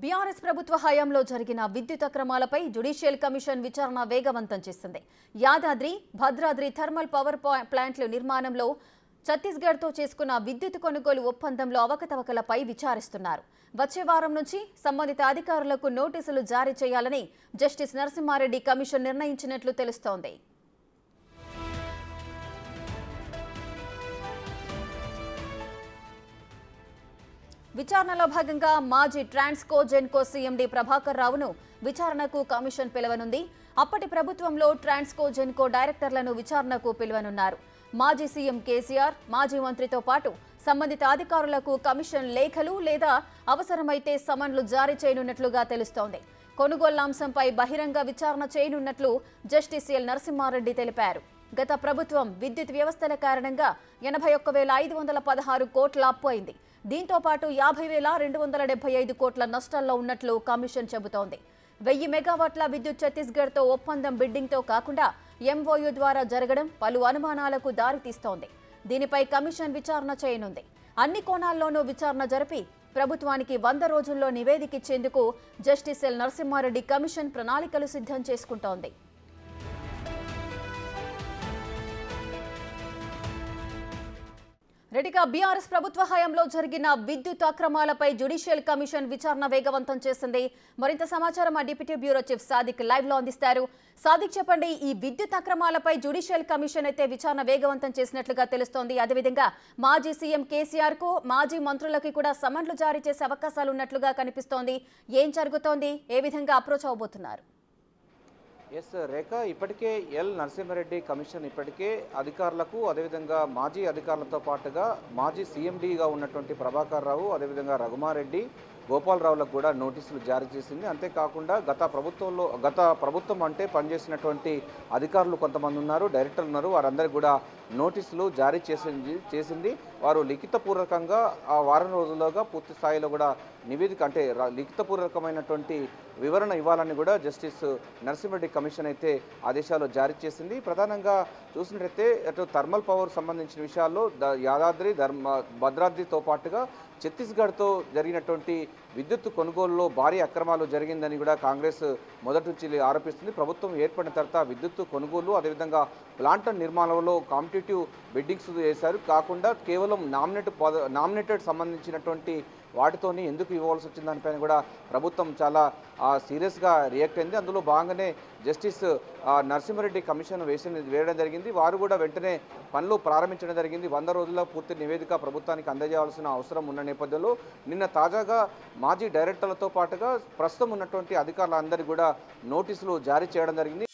BRS ప్రభుత్వ హయాంలో జరిగిన విద్యుత్ అక్రమాలపై జ్యుడిషియల్ కమిషన్ విచారణ వేగవంతం చేసింది. యాదాద్రి, భద్రాద్రి థర్మల్ పవర్ ప్లాంట్ల నిర్మాణంలో ఛత్తీస్గఢ్తో చేసుకున్న విద్యుత్ కొనుగోలు ఒప్పందంలో అవకతవకలపై విచారిస్తున్నారు. వచ్చే వారం నుంచి సంబంధిత అధికారులకు నోటీసులు జారీ చేయాలని జస్టిస్ నరసింహారెడ్డి కమిషన్ నిర్ణయించినట్లు తెలుస్తోంది. విచారణలో భాగంగా మాజీ ట్రాన్స్కో జెన్కో సీఎండీ ప్రభాకర్ రావును విచారణకు కమిషన్ పిలువనుంది. అప్పటి ప్రభుత్వంలో ట్రాన్స్కో జెన్కో డైరెక్టర్లను విచారణకు పిలువనున్నారు. మాజీ సీఎం కేసీఆర్, మాజీ మంత్రితో పాటు సంబంధిత అధికారులకు కమిషన్ లేఖలు లేదా అవసరమైతే సమన్లు జారీ చేయనున్నట్లుగా తెలుస్తోంది. కొనుగోళ్ల అంశంపై బహిరంగ విచారణ చేయనున్నట్లు జస్టిస్ ఎల్ నరసింహారెడ్డి తెలిపారు. గత ప్రభుత్వం విద్యుత్ వ్యవస్థల కారణంగా 81,516 కోట్ల అప్పు అయింది. దీంతో పాటు 50,275 కోట్ల నష్టాల్లో ఉన్నట్లు కమిషన్ చెబుతోంది. 1000 మెగావాట్ల విద్యుత్ ఛత్తీస్గఢ్తో ఒప్పందం బిడ్డింగ్తో కాకుండా ఎంఓయూ ద్వారా జరగడం పలు అనుమానాలకు దారితీస్తోంది. దీనిపై కమిషన్ విచారణ చేయనుంది. అన్ని కోణాల్లోనూ విచారణ జరిపి ప్రభుత్వానికి 100 రోజుల్లో నివేదిక ఇచ్చేందుకు జస్టిస్ ఎల్ నరసింహారెడ్డి కమిషన్ ప్రణాళికలు సిద్ధం చేసుకుంటోంది. రెడ్డిగా బీఆర్ఎస్ ప్రభుత్వ హయాంలో జరిగిన విద్యుత్ అక్రమాలపై జ్యుడిషియల్ కమిషన్ విచారణ వేగవంతం చేసింది. మరింత సమాచారం మా deputy bureau chief Sadiq live లో అందిస్తారు. సాదిక్, చెప్పండి, ఈ విద్యుత్ అక్రమాలపై జ్యుడిషియల్ కమిషన్ అయితే విచారణ వేగవంతం చేసినట్లుగా తెలుస్తోంది. అదేవిధంగా మాజీ సీఎం కేసీఆర్ కు, మాజీ మంత్రులకి కూడా సమన్లు జారీ చేసే అవకాశాలు ఉన్నట్లుగా కనిపిస్తోంది. ఏం జరుగుతోంది? ఏ విధంగా అప్రోచ్ అవబోతున్నారు? ఎస్ రేఖ, ఇప్పటికే ఎల్ నరసింహారెడ్డి కమిషన్ ఇప్పటికే అధికారులకు, అదేవిధంగా మాజీ అధికారులతో పాటుగా మాజీ సీఎండీగా ఉన్నటువంటి ప్రభాకర్ రావు, అదేవిధంగా రఘుమారెడ్డి, గోపాలరావులకు కూడా నోటీసులు జారీ చేసింది. అంతేకాకుండా గత ప్రభుత్వం అంటే పనిచేసినటువంటి అధికారులు కొంతమంది ఉన్నారు, డైరెక్టర్లు ఉన్నారు, వారందరికీ కూడా నోటీసులు జారీ చేసింది. వారు లిఖితపూర్వకంగా ఆ వారం రోజుల్లోగా పూర్తి స్థాయిలో కూడా నివేదిక అంటే లిఖితపూర్వకమైనటువంటి వివరణ ఇవ్వాలని కూడా జస్టిస్ నరసింహారెడ్డి కమిషన్ అయితే ఆదేశాలు జారీ చేసింది. ప్రధానంగా చూసినట్లయితే అటు థర్మల్ పవర్ సంబంధించిన విషయాల్లో యాదాద్రి, భద్రాద్రితో పాటుగా ఛత్తీస్గఢ్తో జరిగినటువంటి విద్యుత్ కొనుగోలులో భారీ అక్రమాలు జరిగిందని కూడా కాంగ్రెస్ మొదటి నుంచి ఆరోపిస్తుంది. ప్రభుత్వం ఏర్పడిన తర్వాత విద్యుత్ కొనుగోలు, అదేవిధంగా ప్లాంట్ నిర్మాణంలో కాంపిటేటివ్ బిడ్డింగ్స్ చేశారు. కాకుండా కేవలం నామినేటెడ్ సంబంధించినటువంటి వాటితోని ఎందుకు ఇవ్వాల్సి వచ్చిన దానిపైన కూడా ప్రభుత్వం చాలా సీరియస్గా రియాక్ట్ అయింది. అందులో భాగంగానే జస్టిస్ నరసింహారెడ్డి కమిషన్ వేయడం జరిగింది. వారు కూడా వెంటనే పనులు ప్రారంభించడం జరిగింది. 100 రోజుల్లో పూర్తి నివేదిక ప్రభుత్వానికి అందజేయాల్సిన అవసరం ఉన్న నేపథ్యంలో నిన్న తాజాగా మాజీ డైరెక్టర్లతో పాటుగా ప్రస్తుతం ఉన్నటువంటి అధికారులందరికీ కూడా నోటీసులు జారీ చేయడం జరిగింది.